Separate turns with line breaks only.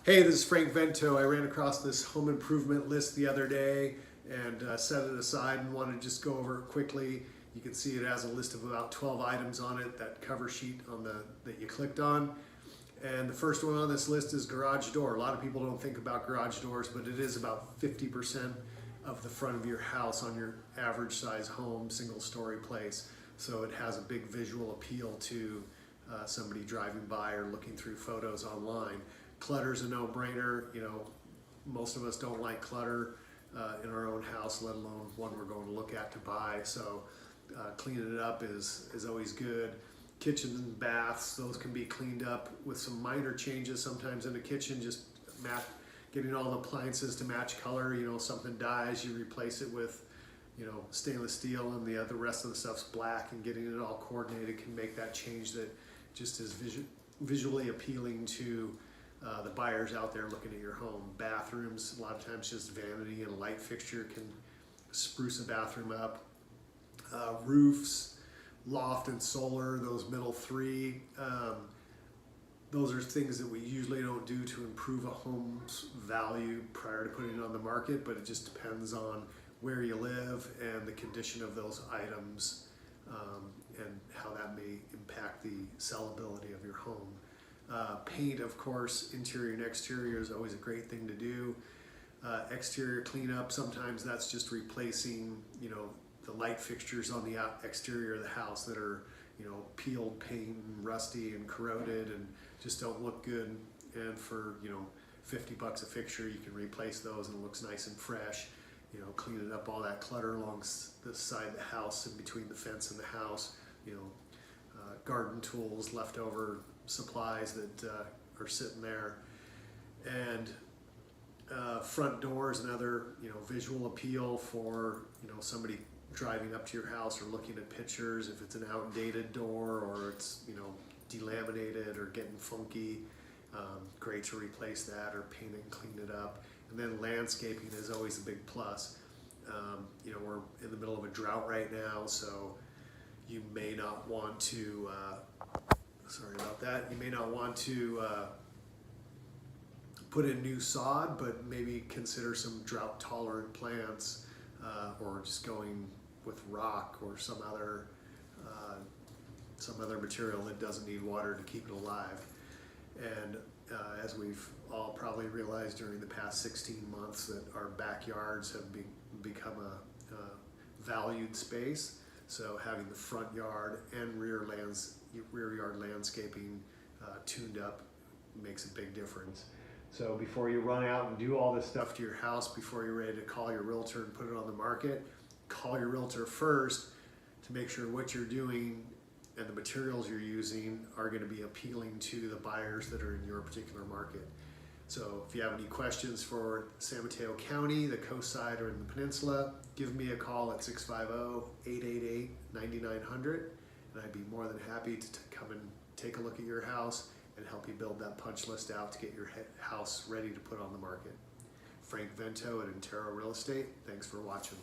Hey, this is Frank Vento. I ran across this home improvement list the other day and set it aside and wanted to just go over it quickly. You can see it has a list of about 12 items on it, that cover sheet on that you clicked on. And the first one on this list is garage door. A lot of people don't think about garage doors, but it is about 50% of the front of your house on your average size home, single story place. So it has a big visual appeal to somebody driving by or looking through photos online. Clutter's a no-brainer. You know, most of us don't like clutter in our own house, let alone one we're going to look at to buy. So cleaning it up is always good. Kitchens and baths, those can be cleaned up with some minor changes sometimes in the kitchen, just getting all the appliances to match color. You know, something dies, you replace it with, you know, stainless steel, and the rest of the stuff's black, and getting it all coordinated can make that change that just is visually appealing to the buyers out there looking at your home. Bathrooms, a lot of times just vanity and a light fixture can spruce a bathroom up. Roofs, loft and solar, those middle three, those are things that we usually don't do to improve a home's value prior to putting it on the market, but it just depends on where you live and the condition of those items and how that may impact the sellability of your home. Paint, of course, interior and exterior is always a great thing to do. Exterior cleanup, sometimes that's just replacing, you know, the light fixtures on the exterior of the house that are, you know, peeled paint and rusty and corroded and just don't look good. And for, you know, 50 bucks a fixture, you can replace those and it looks nice and fresh. You know, cleaning up all that clutter along the side of the house and between the fence and the house. You know, garden tools, leftover supplies that are sitting there. And front doors, another, you know, visual appeal for, you know, somebody driving up to your house or looking at pictures. If it's an outdated door or it's, you know, delaminated or getting funky, great to replace that or paint it and clean it up. And then landscaping is always a big plus. You know, we're in the middle of a drought right now, so you may not want to, sorry about that, you may not want to put in new sod, but maybe consider some drought tolerant plants or just going with rock or some other material that doesn't need water to keep it alive. And as we've all probably realized during the past 16 months, that our backyards have become a valued space. So having the front yard and rear yard landscaping tuned up makes a big difference. So before you run out and do all this stuff to your house, before you're ready to call your realtor and put it on the market, call your realtor first to make sure what you're doing and the materials you're using are going to be appealing to the buyers that are in your particular market. So if you have any questions for San Mateo County, the Coastside, or in the Peninsula, give me a call at 650-888-9900, and I'd be more than happy to come and take a look at your house and help you build that punch list out to get your house ready to put on the market. Frank Vento at Intero Real Estate. Thanks for watching.